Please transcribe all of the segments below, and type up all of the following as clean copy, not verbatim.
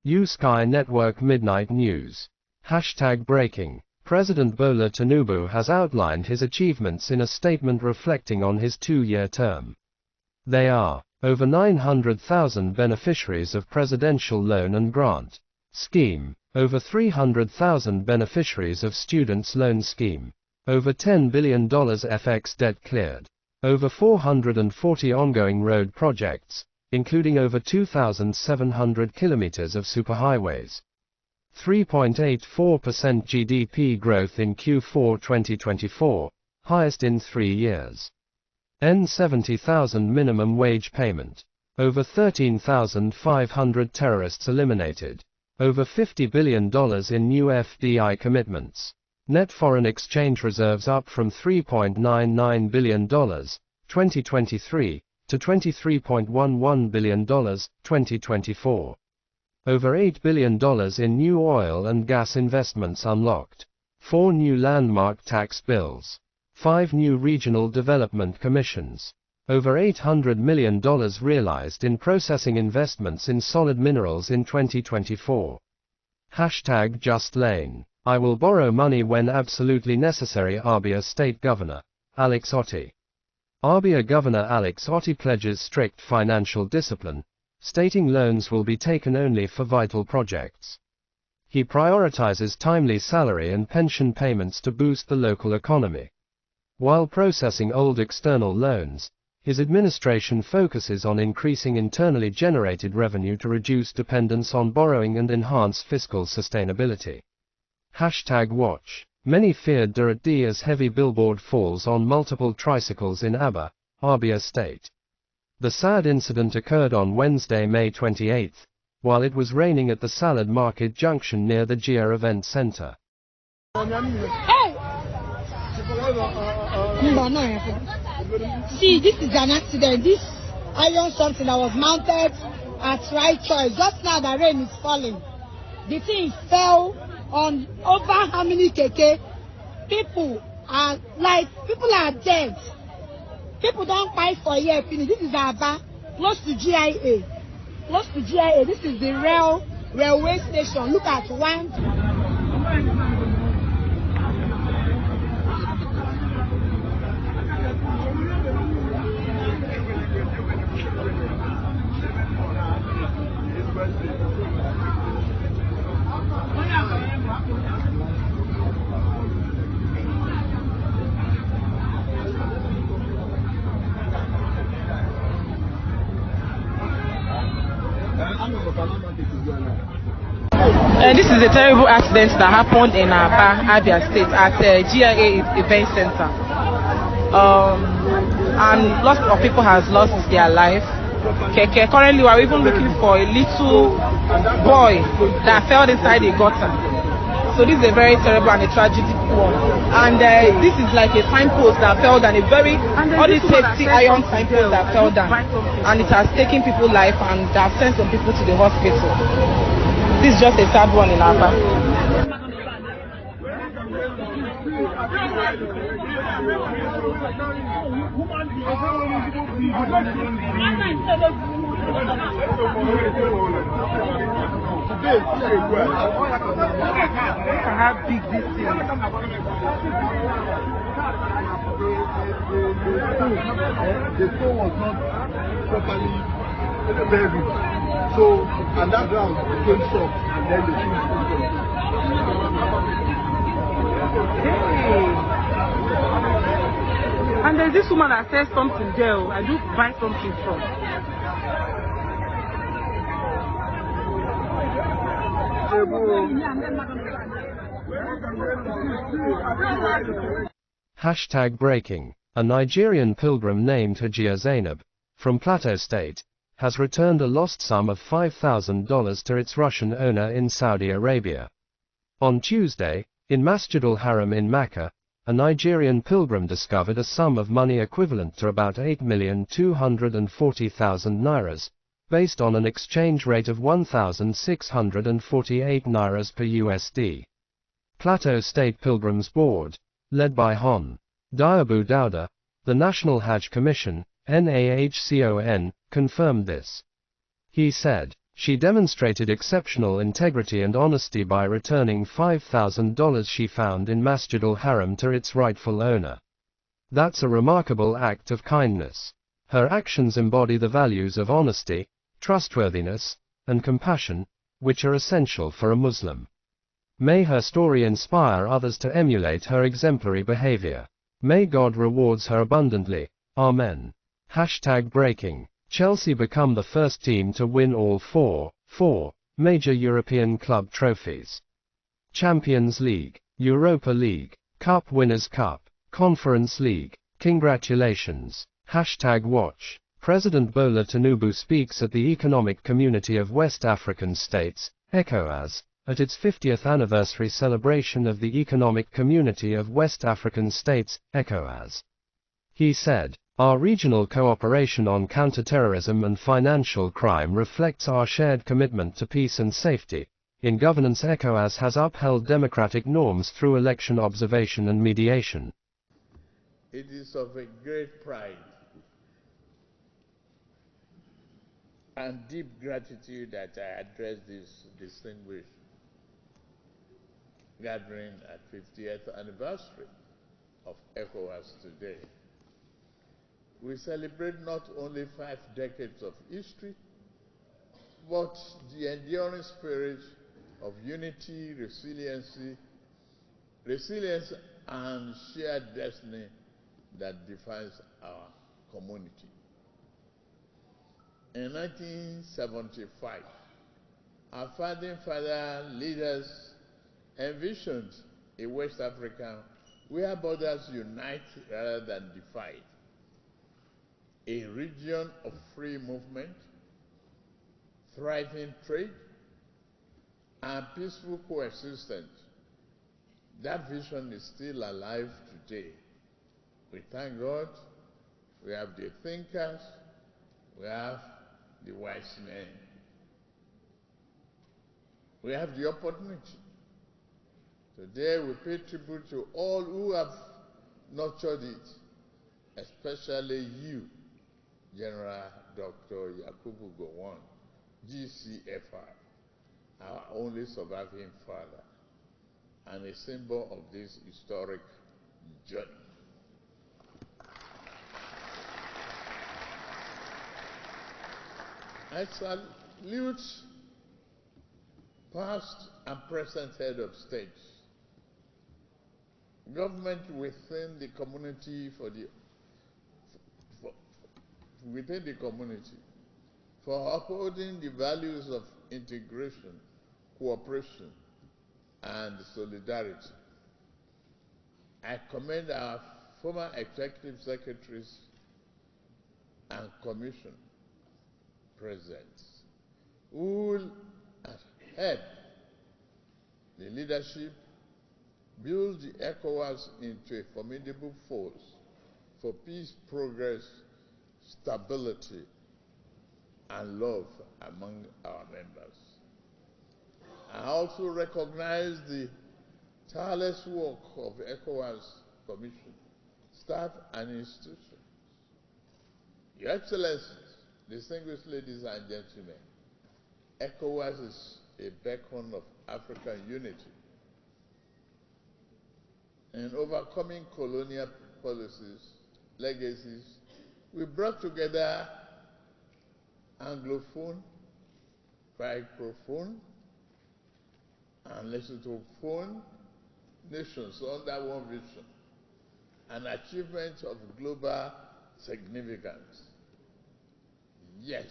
U-Sky Network Midnight News. #Breaking. President Bola Tinubu has outlined his achievements in a statement reflecting on his two-year term. They are: over 900,000 beneficiaries of Presidential Loan and Grant Scheme, over 300,000 beneficiaries of Students' Loan Scheme, over $10 billion FX debt cleared, over 440 ongoing road projects, including over 2,700 kilometers of superhighways. 3.84% GDP growth in Q4 2024, highest in 3 years. N70,000 minimum wage payment. Over 13,500 terrorists eliminated. Over $50 billion in new FDI commitments. Net foreign exchange reserves up from $3.99 billion, 2023, to $23.11 billion, 2024. Over $8 billion in new oil and gas investments unlocked. 4 new landmark tax bills. 5 new regional development commissions. Over $800 million realized in processing investments in solid minerals in 2024. #JustLane. I will borrow money when absolutely necessary. Abia State Governor Alex Otti. Abia Governor Alex Otti pledges strict financial discipline, stating loans will be taken only for vital projects. He prioritizes timely salary and pension payments to boost the local economy. While processing old external loans, his administration focuses on increasing internally generated revenue to reduce dependence on borrowing and enhance fiscal sustainability. #Watch. Many feared Durrett as heavy billboard falls on multiple tricycles in Aba, Abia State. The sad incident occurred on Wednesday, May 28, while it was raining at the Salad Market Junction near the GIA Event Center. See, this is an accident. This iron something that was mounted at right choice. Just now the rain is falling. The thing fell on over how many keke? People are dead. People don't fight for a year finish. This is Aba, close to GIA. Close to GIA. This is the railway station. Look at one. This is a terrible accident that happened in Aba, Abia State at GIA Event Center. And lots of people has lost their life. Currently, we are even looking for a little boy that fell inside a gutter. So this is a very terrible and a tragic one. And this is like a signpost that fell down, all these safety iron signposts that fell down. And it has taken people's life and they have sent some people to the hospital. This is just a sad one in Aba. How big this thing is. The stone was not properly buried. So, and that ground became soft, and then the thing was And there's this woman that says something there. I do buy something from. #Breaking. A Nigerian pilgrim named Hajia Zainab, from Plateau State, has returned a lost sum of $5,000 to its Russian owner in Saudi Arabia. On Tuesday, in Masjidul Haram in Mecca, a Nigerian pilgrim discovered a sum of money equivalent to about 8,240,000 nairas, based on an exchange rate of 1,648 nairas per USD. Plateau State Pilgrims Board, led by Hon. Diabu Dauda, the National Hajj Commission, NAHCON, confirmed this. He said, She demonstrated exceptional integrity and honesty by returning $5,000 she found in Masjid al-Haram to its rightful owner. That's a remarkable act of kindness. Her actions embody the values of honesty, trustworthiness, and compassion, which are essential for a Muslim. May her story inspire others to emulate her exemplary behavior. May God rewards her abundantly. Amen. #breaking. Chelsea become the first team to win all four major European club trophies. Champions League, Europa League, Cup Winners' Cup, Conference League. Congratulations. #watch. President Bola Tinubu speaks at the Economic Community of West African States, ECOWAS, at its 50th anniversary celebration of the Economic Community of West African States, ECOWAS. He said, "Our regional cooperation on counterterrorism and financial crime reflects our shared commitment to peace and safety. In governance, ECOWAS has upheld democratic norms through election observation and mediation." It is of a great pride and deep gratitude that I address this distinguished gathering at 50th anniversary of ECOWAS today. We celebrate not only 5 decades of history, but the enduring spirit of unity, resilience, and shared destiny that defines our community. In 1975, our founding father leaders envisioned a West Africa where borders unite rather than divide, a region of free movement, thriving trade, and peaceful coexistence. That vision is still alive today. We thank God. We have the thinkers, we have the wise men. We have the opportunity. Today we pay tribute to all who have nurtured it, especially you, General Dr. Yakubu Gowon, GCFR, our only surviving father, and a symbol of this historic journey. I salute past and present head of states, government within the community for upholding the values of integration, cooperation, and solidarity. I commend our former executive secretaries and commission presidents who have helped the leadership build the ECOWAS into a formidable force for peace, progress, stability, and love among our members. I also recognize the tireless work of ECOWAS Commission, staff, and institutions. Your Excellencies, distinguished ladies and gentlemen, ECOWAS is a beacon of African unity. In overcoming colonial policies, legacies, we brought together Anglophone, Francophone, and Lesothophone nations under one vision, an achievement of global significance. Yes,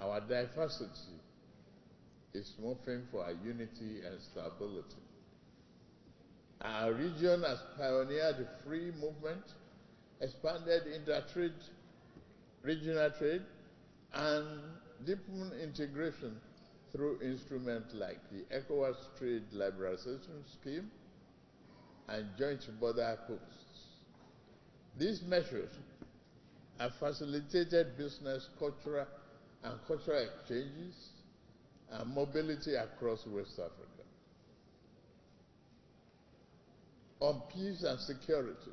our diversity is moving for our unity and stability. Our region has pioneered the free movement, expanded inter-trade, regional trade, and deepened integration through instruments like the ECOWAS Trade Liberalization Scheme and Joint Border Posts. These measures have facilitated business, cultural exchanges, and mobility across West Africa. On peace and security,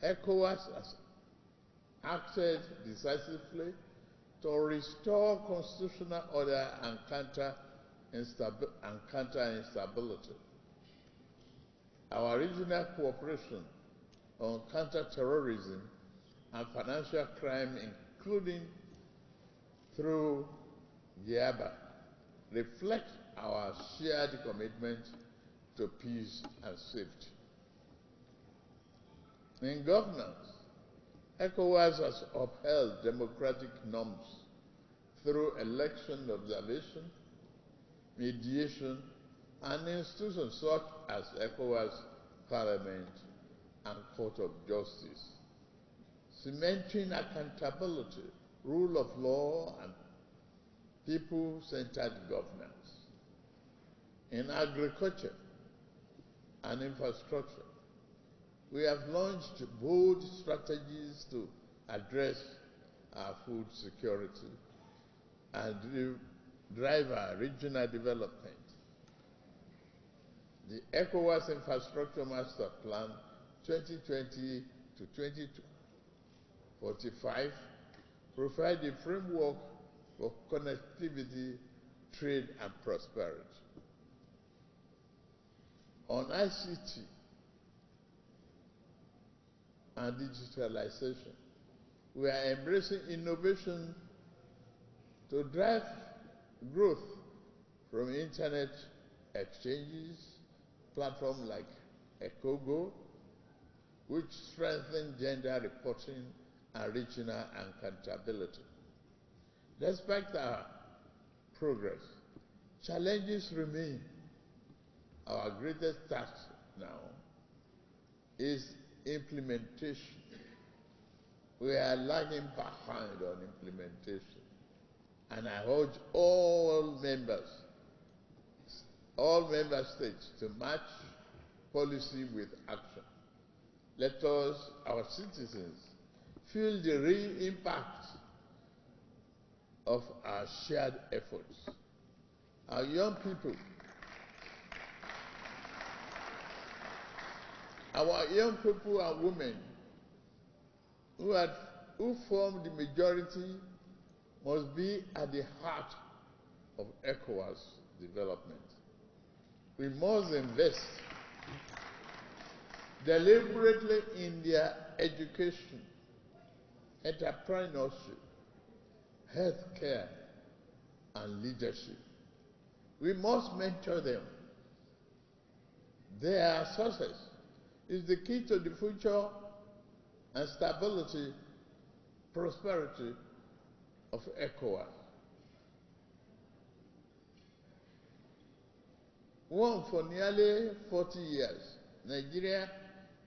ECOWAS has acted decisively to restore constitutional order and counter instability. Our regional cooperation on counter-terrorism and financial crime, including through GIABA, reflect our shared commitment to peace and safety. In governance, ECOWAS has upheld democratic norms through election observation, mediation, and institutions such as ECOWAS Parliament and Court of Justice, cementing accountability, rule of law, and people-centered governance. In agriculture and infrastructure, we have launched bold strategies to address our food security and drive our regional development. The ECOWAS Infrastructure Master Plan 2020 to 2045 provides a framework for connectivity, trade, and prosperity. On ICT and digitalization, we are embracing innovation to drive growth from internet exchanges, platforms like ECOGO, which strengthen gender reporting and regional accountability. Despite our progress, challenges remain. Our greatest task now is implementation. We are lagging behind on implementation. And I urge all member states to match policy with action. Let us, our citizens, feel the real impact of our shared efforts. Our young people, and women who form the majority must be at the heart of ECOWAS development. We must invest deliberately in their education, entrepreneurship, healthcare, and leadership. We must mentor them. Their success is the key to the future and stability, prosperity of ECOWAS. For nearly 40 years, Nigeria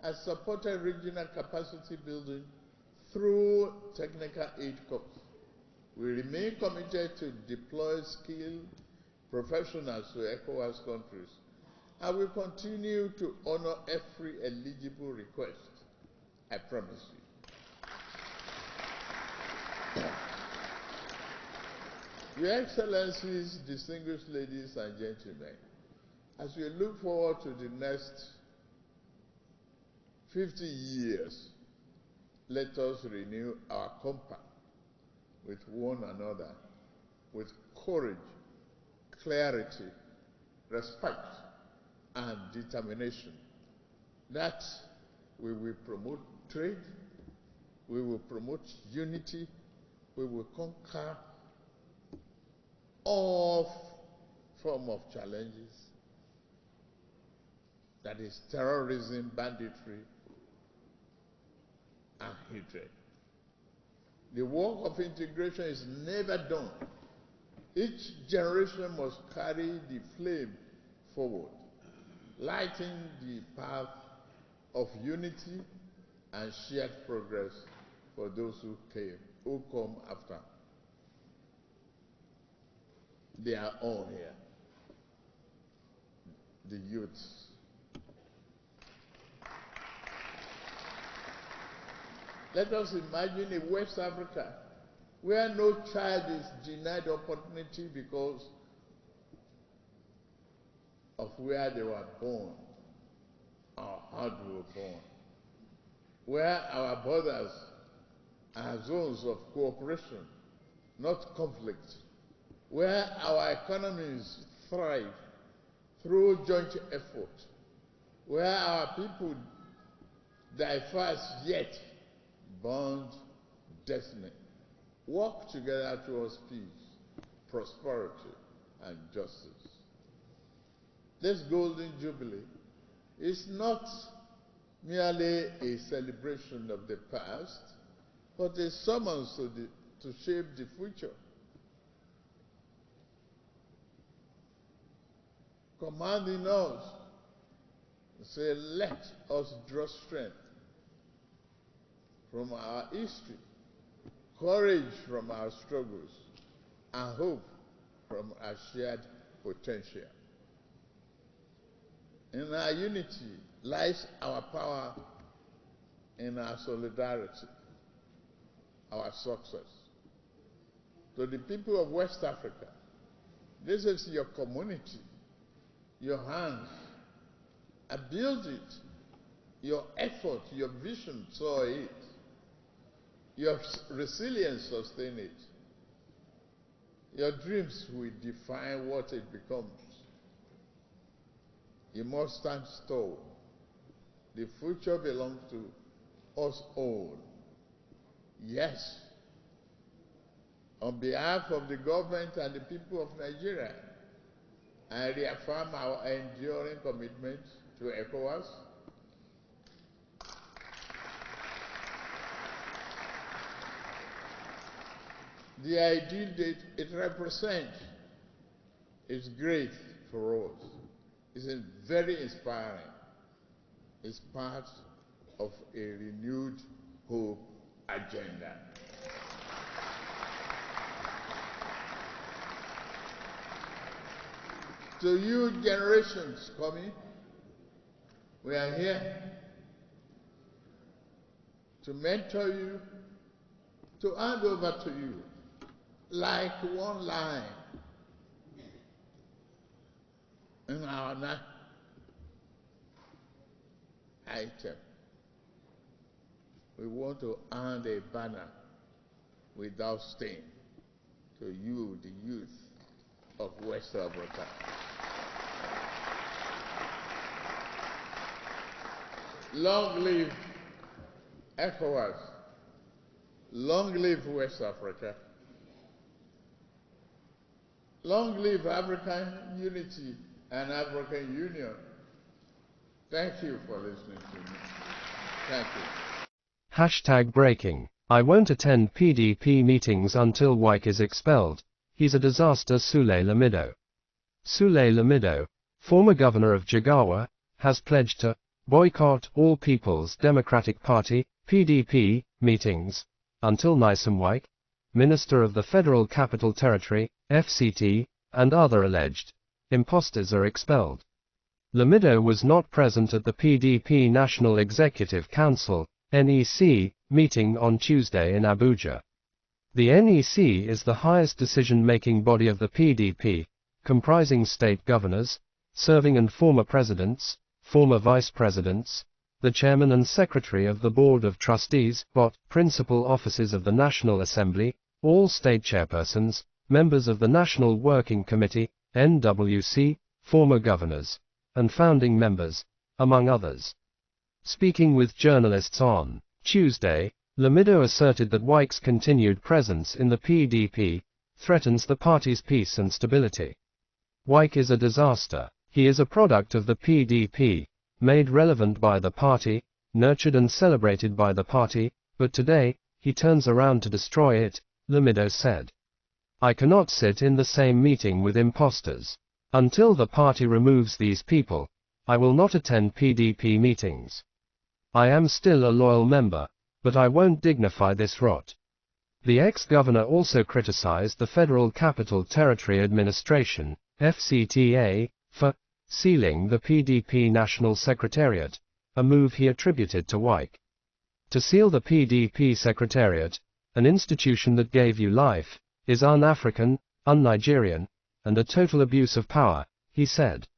has supported regional capacity building through technical aid corps. We remain committed to deploy skilled professionals to ECOWAS countries, and we continue to honor every eligible request. I promise you. Your Excellencies, distinguished ladies and gentlemen, as we look forward to the next 50 years, let us renew our compact with one another with courage, clarity, respect, and determination. That we will promote trade, we will promote unity, we will conquer all forms of challenges, that is terrorism, banditry, and hatred. The work of integration is never done. Each generation must carry the flame forward, lighting the path of unity and shared progress for those who come after. They are all here. The youths. Let us imagine a West Africa where no child is denied opportunity because of where they were born or how they were born. Where our borders are zones of cooperation not conflict, where our economies thrive through joint effort, where our people diverse yet bond destiny, work together towards peace, prosperity, and justice. This Golden Jubilee is not merely a celebration of the past, but a summons to shape the future. Commanding us to say, let us draw strength from our history, courage from our struggles, and hope from our shared potential. In our unity lies our power, in our solidarity, our success. To the people of West Africa, this is your community, your hands have built it, your effort, your vision saw it, your resilience sustained it. Your dreams will define what it becomes. You must stand tall. The future belongs to us all. Yes. On behalf of the government and the people of Nigeria, I reaffirm our enduring commitment to ECOWAS, the ideal that it represents is great for us. It's very inspiring. It's part of a renewed hope agenda. To you generations coming, we are here to mentor you, to hand over to you like one line in our item. We want to hand a banner without stain to you, the youth of West Africa. Long live ECOWAS. Long live West Africa. Long live African unity and African union. Thank you for listening to me. Thank you. #breaking. I won't attend PDP meetings until Wike is expelled. He's a disaster. Sule Lamido. Sule Lamido, former governor of Jigawa, has pledged to boycott all People's Democratic Party, PDP, meetings until Nyesom Wike, Minister of the Federal Capital Territory, FCT, and other alleged imposters are expelled. Lamido was not present at the PDP National Executive Council, NEC, meeting on Tuesday in Abuja. The NEC is the highest decision-making body of the PDP, comprising state governors, serving and former presidents, former vice presidents, the chairman and secretary of the Board of Trustees, principal officers of the National Assembly, all state chairpersons, members of the National Working Committee, NWC, former governors, and founding members, among others. Speaking with journalists on Tuesday, Lamido asserted that Wike's continued presence in the PDP threatens the party's peace and stability. Wike is a disaster. He is a product of the PDP, made relevant by the party, nurtured and celebrated by the party, but today, he turns around to destroy it, Lamido said. I cannot sit in the same meeting with imposters. Until the party removes these people, I will not attend PDP meetings. I am still a loyal member, but I won't dignify this rot. The ex-governor also criticized the Federal Capital Territory Administration, FCTA, for sealing the PDP National Secretariat, a move he attributed to Wike. To seal the PDP Secretariat, an institution that gave you life, is un-African, un-Nigerian, and a total abuse of power, he said.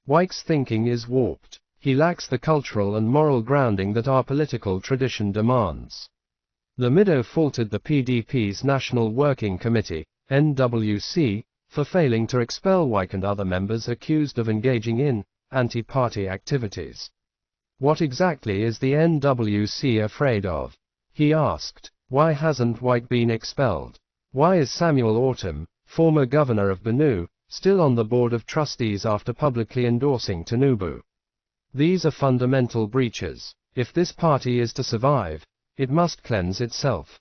Wike's thinking is warped. He lacks the cultural and moral grounding that our political tradition demands. Lamido faulted the PDP's National Working Committee, NWC, for failing to expel Wike and other members accused of engaging in anti-party activities. What exactly is the NWC afraid of? He asked. Why hasn't Wike been expelled? Why is Samuel Ortom, former governor of Benue, still on the board of trustees after publicly endorsing Tinubu? These are fundamental breaches. If this party is to survive, it must cleanse itself.